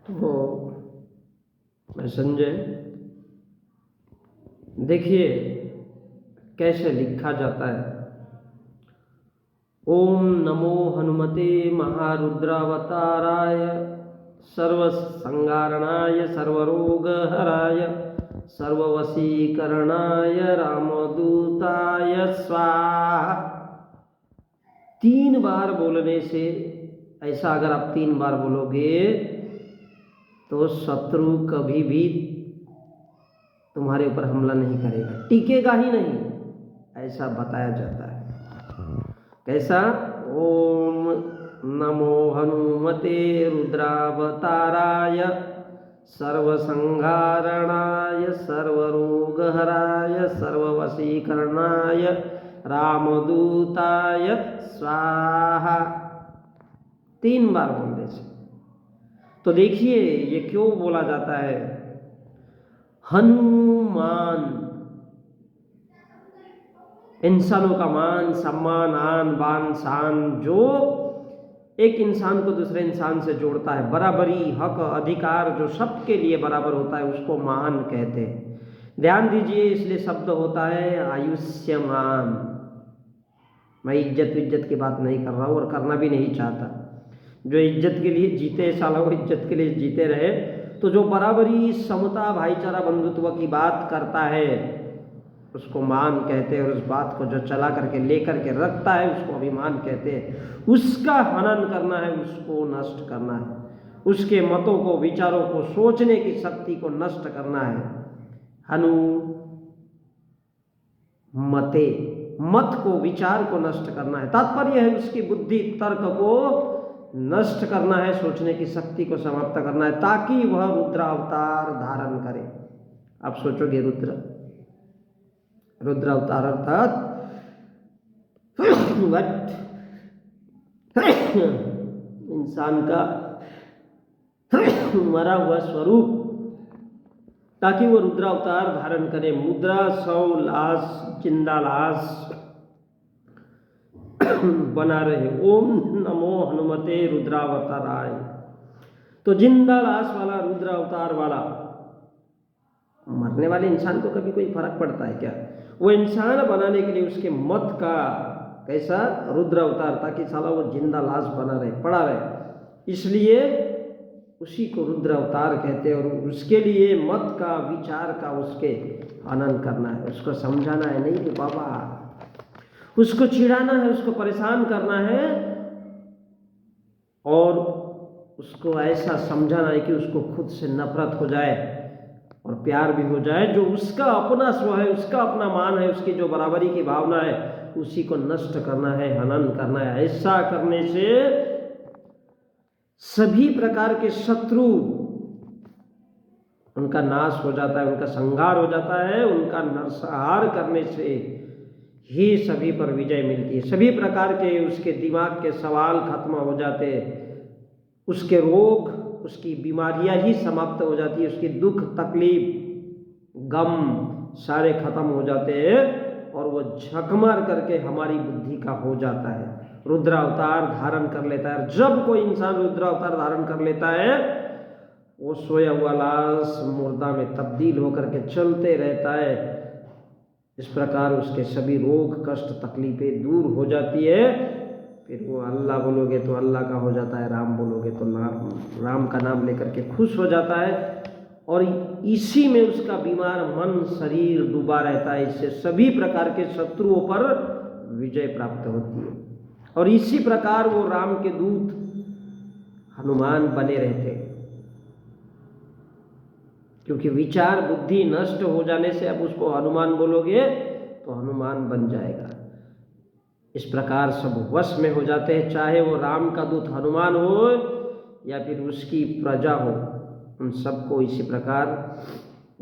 तो मैं संजय, देखिए कैसे लिखा जाता है। ओम नमो हनुमते महारुद्रावताराय सर्वसंगारणाय सर्वरोगहराय सर्ववशीकरणाय रामदूताय स्वाहा। 3 बार बोलने से, ऐसा अगर आप 3 बार बोलोगे तो शत्रु कभी भी तुम्हारे ऊपर हमला नहीं करेगा, टिकेगा ही नहीं, ऐसा बताया जाता है। कैसा? ओम नमो हनुमते रुद्रावताराय सर्वसंहारणाय सर्वरोगहराय सर्ववशीकरणाय रामदूताय स्वाहा। 3 बार बोलने से। तो देखिए ये क्यों बोला जाता है। हनुमान, इंसानों का मान सम्मान आन बान शान, जो एक इंसान को दूसरे इंसान से जोड़ता है, बराबरी हक अधिकार जो सबके लिए बराबर होता है, उसको मान कहते हैं। ध्यान दीजिए, इसलिए शब्द होता है आयुष्यमान। मैं इज्जत विज्जत की बात नहीं कर रहा हूँ और करना भी नहीं चाहता। जो इज्जत के लिए जीते, साला वो इज्जत के लिए जीते रहे। तो जो बराबरी समता भाईचारा बंधुत्व की बात करता है उसको मान कहते हैं, और उस बात को जो चला करके लेकर के रखता है उसको अभिमान कहते हैं। उसका हनन करना है, उसको नष्ट करना है, उसके मतों को विचारों को सोचने की शक्ति को नष्ट करना है। मते, मत को विचार को नष्ट करना है। तात्पर्य है उसकी बुद्धि तर्क को नष्ट करना है, सोचने की शक्ति को समाप्त करना है, ताकि वह रुद्र अवतार धारण करे। आप सोचोगे रुद्र अवतार अर्थात इंसान का मरा हुआ स्वरूप, ताकि वो रुद्र अवतार धारण करे। मुद्रा 100 लाश जिंदा लाश बना रहे। ओम नमो हनुमते रुद्रावताराय। तो जिंदा लाश वाला रुद्र अवतार वाला, मरने वाले इंसान को कभी कोई फर्क पड़ता है क्या? वो इंसान बनाने के लिए उसके मत का कैसा रुद्र अवतार, ताकि साला वो जिंदा लाश बना रहे, पड़ा रहे, इसलिए उसी को रुद्र अवतार कहते हैं। और उसके लिए मत का विचार का उसके हनन करना है, उसको समझाना है, नहीं बाबा, उसको चिढ़ाना है, उसको परेशान करना है, और उसको ऐसा समझाना है कि उसको खुद से नफरत हो जाए और प्यार भी हो जाए। जो उसका अपना स्व है, उसका अपना मान है, उसकी जो बराबरी की भावना है, उसी को नष्ट करना है, हनन करना है। ऐसा करने से सभी प्रकार के शत्रु, उनका नाश हो जाता है, उनका संहार हो जाता है। उनका नरसंहार करने से ही सभी पर विजय मिलती है। सभी प्रकार के उसके दिमाग के सवाल खत्म हो जाते हैं, उसके रोग, उसकी बीमारियां ही समाप्त हो जाती है, उसकी दुख तकलीफ गम सारे खत्म हो जाते हैं, और वो झकमार करके हमारी बुद्धि का हो जाता है, रुद्र अवतार धारण कर लेता है। जब कोई इंसान रुद्र अवतार धारण कर लेता है, वो सोया हुआ लाश मुर्दा में तब्दील होकर के चलते रहता है। इस प्रकार उसके सभी रोग कष्ट तकलीफें दूर हो जाती है। फिर वो अल्लाह बोलोगे तो अल्लाह का हो जाता है, राम बोलोगे तो राम का नाम लेकर के खुश हो जाता है, और इसी में उसका बीमार मन शरीर डूबा रहता है। इससे सभी प्रकार के शत्रुओं पर विजय प्राप्त होती है, और इसी प्रकार वो राम के दूत हनुमान बने रहते हैं। क्योंकि विचार बुद्धि नष्ट हो जाने से अब उसको हनुमान बोलोगे तो हनुमान बन जाएगा। इस प्रकार सब वश में हो जाते हैं, चाहे वो राम का दूत हनुमान हो या फिर उसकी प्रजा हो, उन सबको इसी प्रकार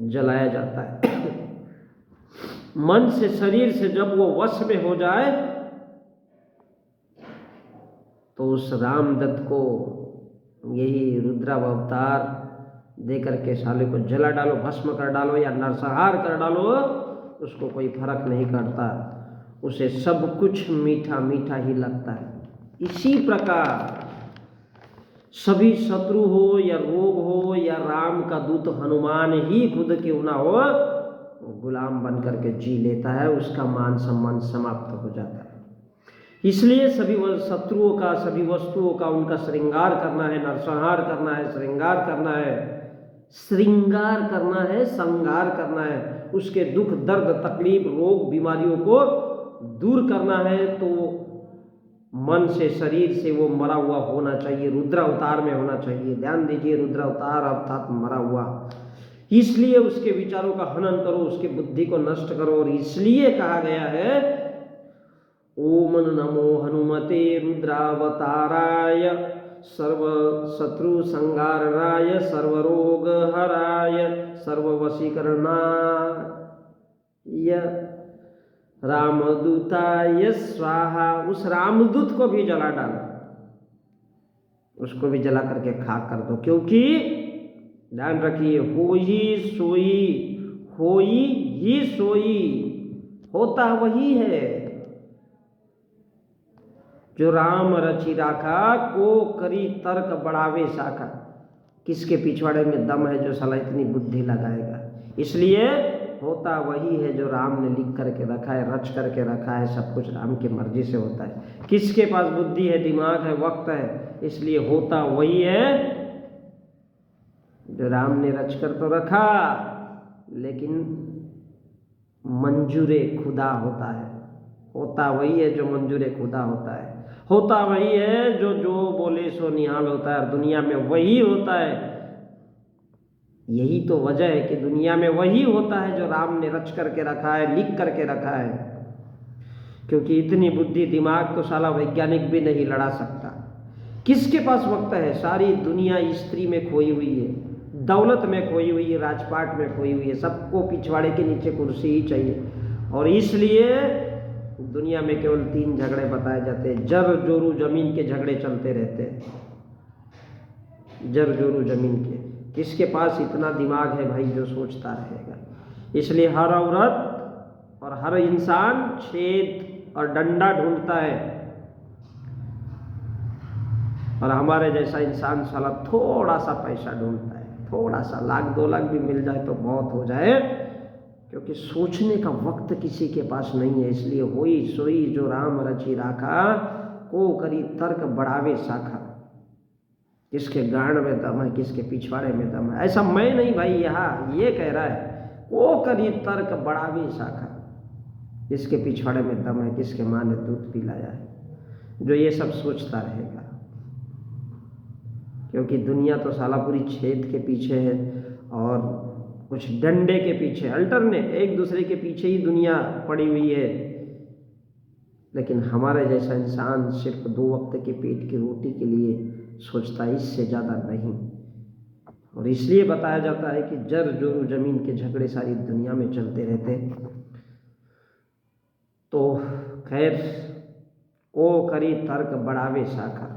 जलाया जाता है। मन से शरीर से जब वो वश में हो जाए तो उस रामदत्त को यही रुद्रावतार दे करके साले को जला डालो, भस्म कर डालो या नरसंहार कर डालो, उसको कोई फर्क नहीं करता, उसे सब कुछ मीठा मीठा ही लगता है। इसी प्रकार सभी शत्रु हो या रोग हो या राम का दूत हनुमान ही खुद क्यों ना हो, वो गुलाम बन करके जी लेता है, उसका मान सम्मान समाप्त हो जाता है। इसलिए सभी शत्रुओं का, सभी वस्तुओं का उनका श्रृंगार करना है, नरसंहार करना है, श्रृंगार करना है, श्रृंगार करना है, संहार करना है, उसके दुख दर्द तकलीफ रोग बीमारियों को दूर करना है। तो मन से शरीर से वो मरा हुआ होना चाहिए, रुद्रावतार में होना चाहिए। ध्यान दीजिए, रुद्रावतार अर्थात मरा हुआ। इसलिए उसके विचारों का हनन करो, उसकी बुद्धि को नष्ट करो। और इसलिए कहा गया है ओम नमो हनुमते रुद्रावताराय सर्व शत्रु संहाराय सर्वरोग हराय सर्ववशीकरणाय रामदूताय स्वाहा। उस रामदूत को भी जला डालो, उसको भी जला करके खाक कर दो, क्योंकि ध्यान रखिए होई ही सोई, होता वही है जो राम रचि राखा, को करी तर्क बढ़ावे शाखा। किसके पिछवाड़े में दम है जो साला इतनी बुद्धि लगाएगा। इसलिए होता वही है जो राम ने लिख करके रखा है, रच करके रखा है। सब कुछ राम की मर्जी से होता है। किसके पास बुद्धि है, दिमाग है, वक्त है, इसलिए होता वही है जो राम ने रच कर तो रखा, लेकिन मंजूरे खुदा होता है। होता वही है जो मंजूरे खुदा होता है। होता वही है जो बोले सो निहाल होता है। दुनिया में वही होता है। यही तो वजह है कि दुनिया में वही होता है जो राम ने रच करके रखा है, लिख करके रखा है। क्योंकि इतनी बुद्धि दिमाग तो साला वैज्ञानिक भी नहीं लड़ा सकता। किसके पास वक्त है? सारी दुनिया स्त्री में खोई हुई है, दौलत में खोई हुई है, राजपाट में खोई हुई है। सबको पिछवाड़े के नीचे कुर्सी ही चाहिए। और इसलिए दुनिया में केवल 3 झगड़े बताए जाते हैं। जर जोरू जमीन के झगड़े चलते रहते हैं, जर जोरू जमीन के। किसके पास इतना दिमाग है भाई जो सोचता रहेगा? इसलिए हर औरत और हर इंसान छेद और डंडा ढूंढता है, और हमारे जैसा इंसान साला थोड़ा सा पैसा ढूंढता है। थोड़ा सा, 1,00,000 2,00,000 भी मिल जाए तो बहुत हो जाए, क्योंकि सोचने का वक्त किसी के पास नहीं है। इसलिए होई सोई जो राम रचि राखा, को करी तर्क बढ़ावे शाखा। किसके गांड में दम है, किसके पिछवाड़े में दम है, ऐसा मैं नहीं भाई, यहाँ ये कह रहा है को करी तर्क बढ़ावे शाखा। किसके पिछवाड़े में दम है, किसके माँ ने दूध पिलाया है, जो ये सब सोचता रहेगा। क्योंकि दुनिया तो साला पूरी छेद के पीछे है और कुछ डंडे के पीछे, अल्टरनेट एक दूसरे के पीछे ही दुनिया पड़ी हुई है। लेकिन हमारे जैसा इंसान सिर्फ 2 वक्त के पेट की रोटी के लिए सोचता है, इससे ज़्यादा नहीं। और इसलिए बताया जाता है कि जर जोरू जमीन के झगड़े सारी दुनिया में चलते रहते। तो खैर, को करी तर्क बढ़ावे शाखा।